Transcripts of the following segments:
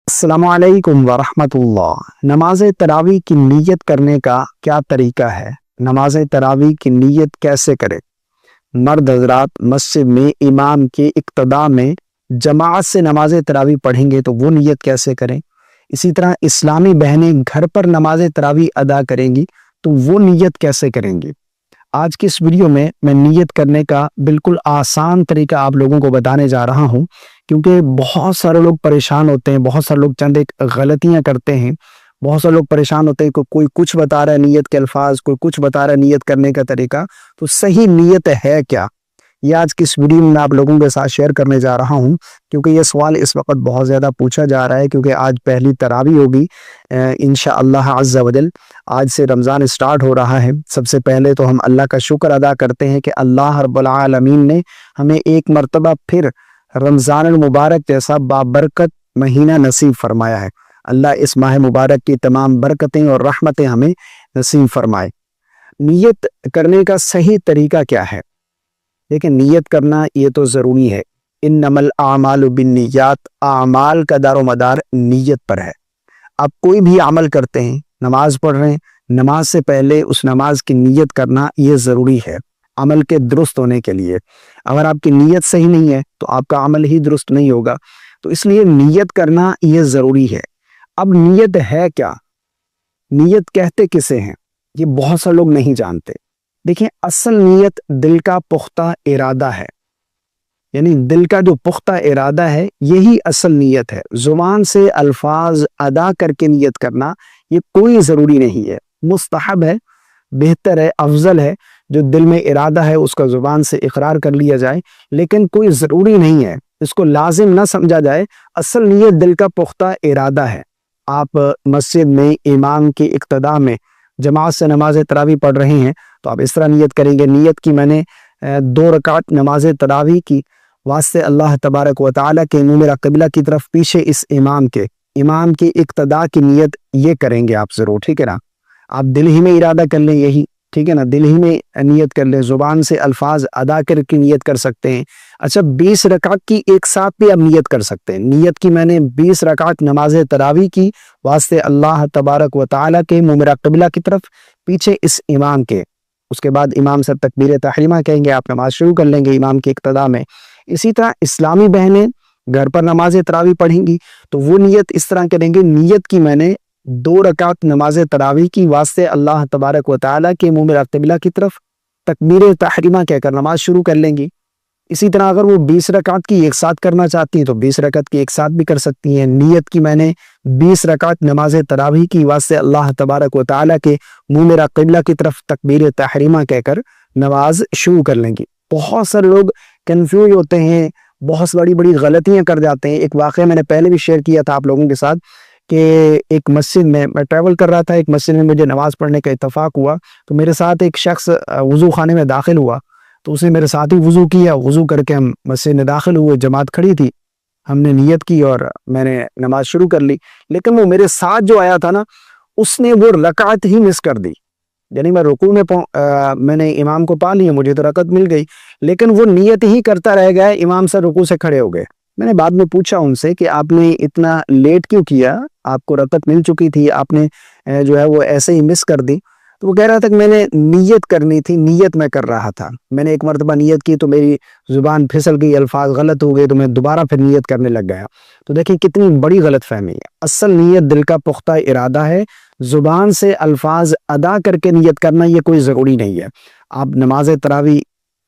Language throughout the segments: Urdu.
السلام علیکم ورحمۃ اللہ۔ نماز تراویح کی نیت کرنے کا کیا طریقہ ہے؟ نماز تراویح کی نیت کیسے کرے؟ مرد حضرات مسجد میں امام کے اقتداء میں جماعت سے نماز تراویح پڑھیں گے تو وہ نیت کیسے کریں؟ اسی طرح اسلامی بہنیں گھر پر نماز تراویح ادا کریں گی تو وہ نیت کیسے کریں گی؟ آج کی اس ویڈیو میں نیت کرنے کا بالکل آسان طریقہ آپ لوگوں کو بتانے جا رہا ہوں، کیونکہ بہت سارے لوگ پریشان ہوتے ہیں، بہت سارے لوگ چند ایک غلطیاں کرتے ہیں، بہت سارے لوگ پریشان ہوتے ہیں کہ کوئی کچھ بتا رہا ہے نیت کے الفاظ، کوئی کچھ بتا رہا ہے نیت کرنے کا طریقہ، تو صحیح نیت ہے کیا؟ یہ آج کی اس ویڈیو میں آپ لوگوں کے ساتھ شیئر کرنے جا رہا ہوں، کیونکہ یہ سوال اس وقت بہت زیادہ پوچھا جا رہا ہے، کیونکہ آج پہلی تراویح ہوگی انشاءاللہ عز و جل۔ آج سے رمضان اسٹارٹ ہو رہا ہے۔ سب سے پہلے تو ہم اللہ کا شکر ادا کرتے ہیں کہ اللہ رب العالمین نے ہمیں ایک مرتبہ پھر رمضان المبارک جیسا بابرکت مہینہ نصیب فرمایا ہے۔ اللہ اس ماہ مبارک کی تمام برکتیں اور رحمتیں ہمیں نصیب فرمائے۔ نیت کرنے کا صحیح طریقہ کیا ہے؟ دیکھیں، نیت کرنا یہ تو ضروری ہے۔ انما الاعمال بالنیات، اعمال کا دار و مدار نیت پر ہے۔ آپ کوئی بھی عمل کرتے ہیں، نماز پڑھ رہے ہیں، نماز سے پہلے اس نماز کی نیت کرنا یہ ضروری ہے عمل کے درست ہونے کے لیے۔ اگر آپ کی نیت صحیح نہیں ہے تو آپ کا عمل ہی درست نہیں ہوگا، تو اس لیے نیت کرنا یہ ضروری ہے۔ اب نیت ہے کیا؟ نیت کہتے کسے ہیں؟ یہ بہت سے لوگ نہیں جانتے۔ دیکھیں، اصل نیت دل کا پختہ ارادہ ہے، یعنی دل کا جو پختہ ارادہ ہے یہی اصل نیت ہے۔ زبان سے الفاظ ادا کر کے نیت کرنا یہ کوئی ضروری نہیں ہے، مستحب ہے، بہتر ہے، افضل ہے۔ جو دل میں ارادہ ہے اس کا زبان سے اقرار کر لیا جائے، لیکن کوئی ضروری نہیں ہے، اس کو لازم نہ سمجھا جائے۔ اصل نیت دل کا پختہ ارادہ ہے۔ آپ مسجد میں امام کی اقتداء میں جماعت سے نماز تراویح پڑھ رہے ہیں تو آپ اس طرح نیت کریں گے، نیت کی میں نے 2 رکعت نماز تراویح کی واسطے اللہ تبارک و تعالیٰ کے منہ میرا قبلہ کی طرف پیچھے اس امام کی اقتداء کی نیت یہ کریں گے آپ ضرور، ٹھیک ہے نا؟ آپ دل ہی میں ارادہ کر لیں، یہی ٹھیک ہے نا، دل ہی میں نیت کر لیں، زبان سے الفاظ ادا کر کے نیت کر سکتے ہیں۔ اچھا، 20 رکعت کی ایک ساتھ بھی آپ نیت کر سکتے ہیں۔ نیت کی میں نے 20 رکعت نماز تراویح کی واسطے اللہ تبارک و تعالیٰ کے منہ میرا قبلہ کی طرف پیچھے اس امام کے۔ اس کے بعد امام سے تکبیر تحریمہ کہیں گے، آپ نماز شروع کر لیں گے امام کی اقتداء میں۔ اسی طرح اسلامی بہنیں گھر پر نماز تراویح پڑھیں گی تو وہ نیت اس طرح کریں گے، نیت کی میں نے 2 رکعت نماز تراویح کی واسطے اللہ تبارک و تعالیٰ کے منہ میرا قبلہ کی طرف تکبیر تحریمہ کہہ کر نماز شروع کر لیں گی۔ اسی طرح اگر وہ 20 رکعت کی ایک ساتھ کرنا چاہتی ہیں تو 20 رکعت کی ایک ساتھ بھی کر سکتی ہیں۔ نیت کی میں نے 20 رکعت نماز تراویح کی واسطے اللہ تبارک و تعالیٰ کے منہ میرا قبلہ کی طرف تکبیر تحریمہ کہہ کر نماز شروع کر لیں گی۔ بہت سارے لوگ کنفیوز ہوتے ہیں، بہت بڑی بڑی غلطیاں کر جاتے ہیں۔ ایک واقعہ میں نے پہلے بھی شیئر کیا تھا آپ لوگوں کے ساتھ کہ ایک مسجد میں ٹریول کر رہا تھا، ایک مسجد میں مجھے نماز پڑھنے کا اتفاق ہوا، تو میرے ساتھ ایک شخص وضو خانے میں داخل ہوا، تو اسے میرے ساتھ ہی وضو کیا، وضو کر کے ہم مسجد میں داخل ہوئے، جماعت کھڑی تھی، ہم نے نیت کی اور میں نے نماز شروع کر لی۔ لیکن وہ میرے ساتھ جو آیا تھا نا، اس نے وہ رکعت ہی مس کر دی، یعنی میں رکوع میں نے امام کو پا لیا، مجھے تو رکعت مل گئی، لیکن وہ نیت ہی کرتا رہ گیا، امام سے رکوع سے کھڑے ہو گئے۔ میں نے بعد میں پوچھا ان سے کہ آپ نے اتنا لیٹ کیوں کیا؟ آپ کو رکعت مل چکی تھی، آپ نے جو ہے وہ ایسے ہی مس کر دی۔ تو وہ کہہ رہا تھا کہ میں نے نیت کرنی تھی، نیت میں کر رہا تھا، میں نے ایک مرتبہ نیت کی تو میری زبان پھسل گئی، الفاظ غلط ہو گئے، تو میں دوبارہ پھر نیت کرنے لگ گیا۔ تو دیکھیں کتنی بڑی غلط فہمی ہے۔ اصل نیت دل کا پختہ ارادہ ہے، زبان سے الفاظ ادا کر کے نیت کرنا یہ کوئی ضروری نہیں ہے۔ آپ نماز تراویح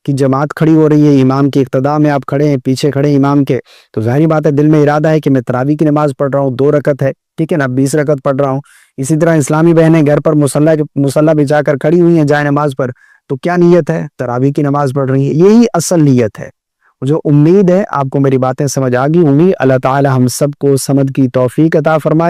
کی جماعت کھڑی ہو رہی ہے، امام کی اقتداء میں آپ کھڑے ہیں، پیچھے کھڑے ہیں امام کے، تو ظاہری بات ہے دل میں ارادہ ہے کہ میں تراویح کی نماز پڑھ رہا ہوں، 2 رکعت ہے، ٹھیک ہے نا، 20 رکعت پڑھ رہا ہوں۔ اسی طرح اسلامی بہنیں گھر پر مصلی بچھا کر کھڑی ہوئی ہیں جائے نماز پر، تو کیا نیت ہے؟ تراویح کی نماز پڑھ رہی ہیں، یہی اصل نیت ہے۔ جو امید ہے آپ کو میری باتیں سمجھ آ گئی، امید اللہ تعالی ہم سب کو سمجھ کی توفیق عطا فرمائے۔